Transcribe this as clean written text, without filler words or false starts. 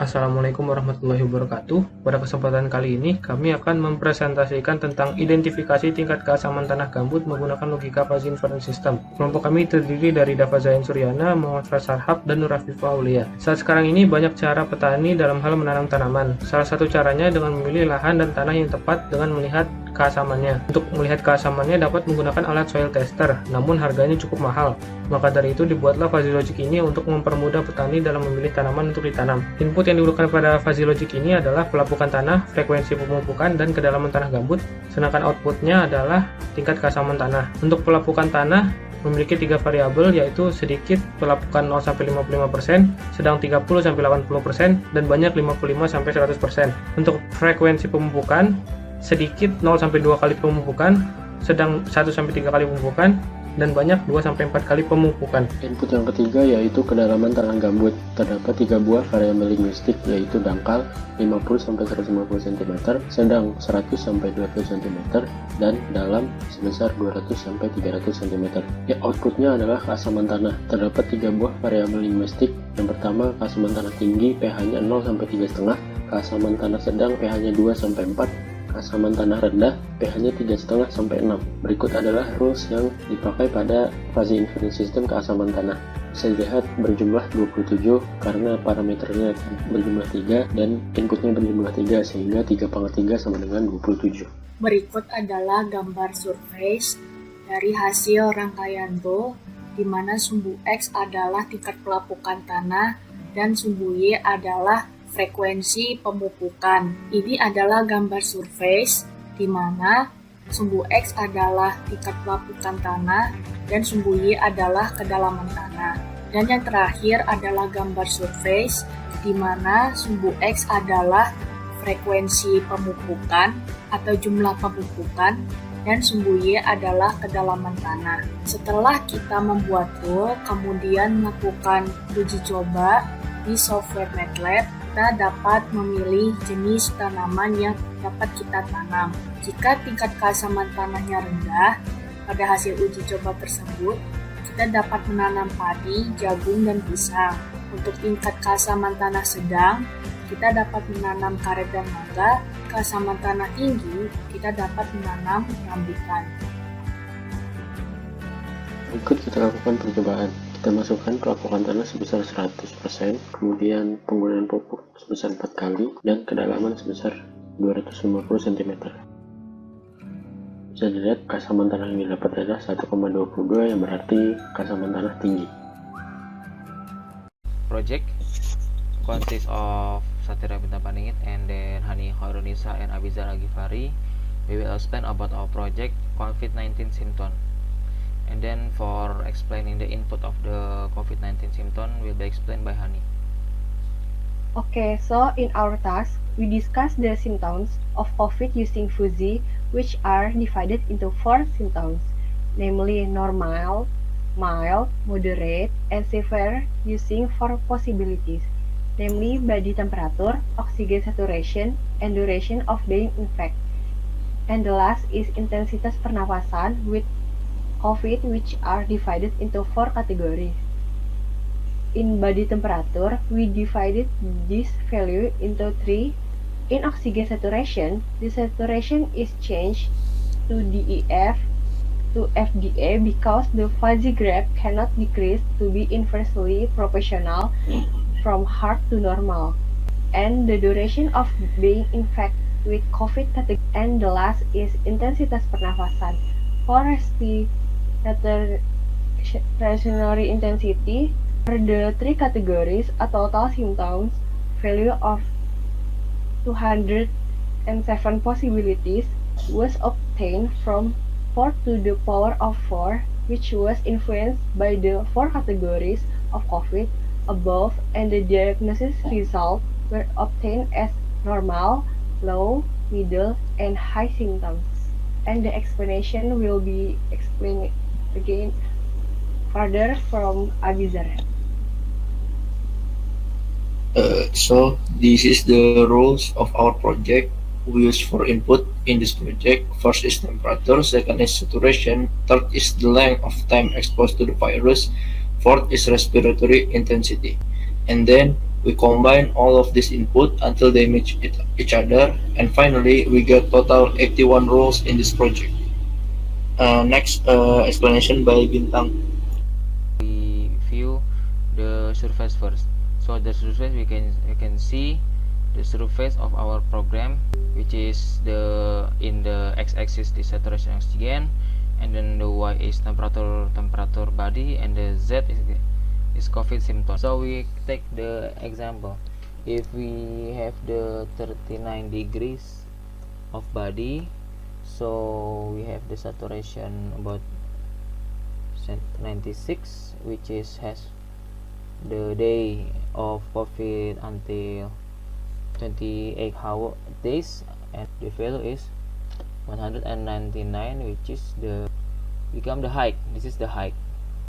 Assalamualaikum warahmatullahi wabarakatuh. Pada kesempatan kali ini, kami akan mempresentasikan tentang identifikasi tingkat keasaman tanah gambut menggunakan logika fuzzy inference system. Kelompok kami terdiri dari Dava Zain Suryana, Muhammad Faisal Sarhab, dan Nur Afifah Aulia. Saat sekarang ini banyak cara petani dalam hal menanam tanaman. Salah satu caranya dengan memilih lahan dan tanah yang tepat dengan melihat keasamannya. Untuk melihat keasamannya dapat menggunakan alat soil tester, namun harganya cukup mahal. Maka dari itu dibuatlah fuzzy logic ini untuk mempermudah petani dalam memilih tanaman untuk ditanam. Input yang digunakan pada fuzzy logic ini adalah pelapukan tanah, frekuensi pemupukan, dan kedalaman tanah gambut, sedangkan outputnya adalah tingkat keasaman tanah. Untuk pelapukan tanah memiliki 3 variabel, yaitu sedikit pelapukan 0-55%, sedang 30-80%, dan banyak 55-100%. Untuk frekuensi pemupukan, sedikit 0-2 kali pemupukan, sedang 1-3 kali pemupukan, dan banyak 2-4 kali pemupukan. Input yang ketiga yaitu kedalaman tanah gambut. Terdapat 3 buah variabel linguistik, yaitu dangkal 50-150 cm, sedang 100-200 cm, dan dalam sebesar 200-300 cm. Outputnya adalah keasaman tanah. Terdapat 3 buah variabel linguistik. Yang pertama, keasaman tanah tinggi, pH-nya 0-3,5, keasaman tanah sedang, pH-nya 2-4, keasaman tanah rendah, pH-nya 3,5-6. Berikut adalah rules yang dipakai pada fuzzy inference system keasaman tanah. Bisa dilihat berjumlah 27 karena parameternya berjumlah 3 dan inputnya berjumlah 3, sehingga 3/3 sama dengan 27. Berikut adalah gambar surface dari hasil rangkaian Bo, di mana sumbu X adalah tingkat pelapukan tanah dan sumbu Y adalah frekuensi pemupukan. Ini adalah gambar surface di mana sumbu X adalah tingkat pelapukan tanah dan sumbu Y adalah kedalaman tanah. Dan yang terakhir adalah gambar surface di mana sumbu X adalah frekuensi pemupukan atau jumlah pemupukan dan sumbu Y adalah kedalaman tanah. Setelah kita membuat rule, kemudian melakukan uji coba di software MATLAB, kita dapat memilih jenis tanaman yang dapat kita tanam. Jika tingkat keasaman tanahnya rendah, pada hasil uji coba tersebut, kita dapat menanam padi, jagung, dan pisang. Untuk tingkat keasaman tanah sedang, kita dapat menanam karet dan mangga. Keasaman tanah tinggi, kita dapat menanam rambutan. Berikut kita lakukan percobaan. Kita masukkan pelapukan tanah sebesar 100%, kemudian penggunaan pupuk sebesar 4 kali, dan kedalaman sebesar 250 cm. Bisa dilihat keasaman tanah yang didapat adalah 1,22, yang berarti keasaman tanah tinggi. Project consists of Satira Bintang Paningit and then Hani Khairunisa and Abizar Agifari. We will explain about our project COVID-19 symptom. And then for explaining the input of the COVID-19 symptom will be explained by Hani. Okay, so in our task, we discuss the symptoms of COVID using fuzzy, which are divided into 4 symptoms, namely normal, mild, moderate, and severe, using 4 possibilities, namely body temperature, oxygen saturation, and duration of being infected. And the last is intensitas pernafasan with COVID, which are divided into 4 categories. In body temperature, we divided this value into 3. In oxygen saturation, the saturation is changed to DEF to FDA because the fuzzy graph cannot decrease to be inversely proportional from hard to normal. And the duration of being infected with COVID category. And the last is intensitas pernafasan. For respiratory intensity, for the 3 categories, a total symptoms value of 207 possibilities was obtained from 4 to the power of 4, which was influenced by the 4 categories of COVID above, and the diagnosis results were obtained as normal, low, middle, and high symptoms. And the explanation will be explained again further from Abizar. So this is the rules of our project we use for input in this project. First is temperature, second is saturation, third is the length of time exposed to the virus, fourth is respiratory intensity. And then We combine all of this input until they match each other, and finally we get total 81 roles in this project. Next explanation by Bintang. We view the surface first. So the surface we can see the surface of our program, which is in the x-axis the saturation oxygen, and then the y is temperature body, and the z is COVID symptom. So we take the example. If we have the 39 degrees of body, so we have the saturation about 96, which has the day of COVID until 28 days, and the value is 199, which is become the height. This is the height.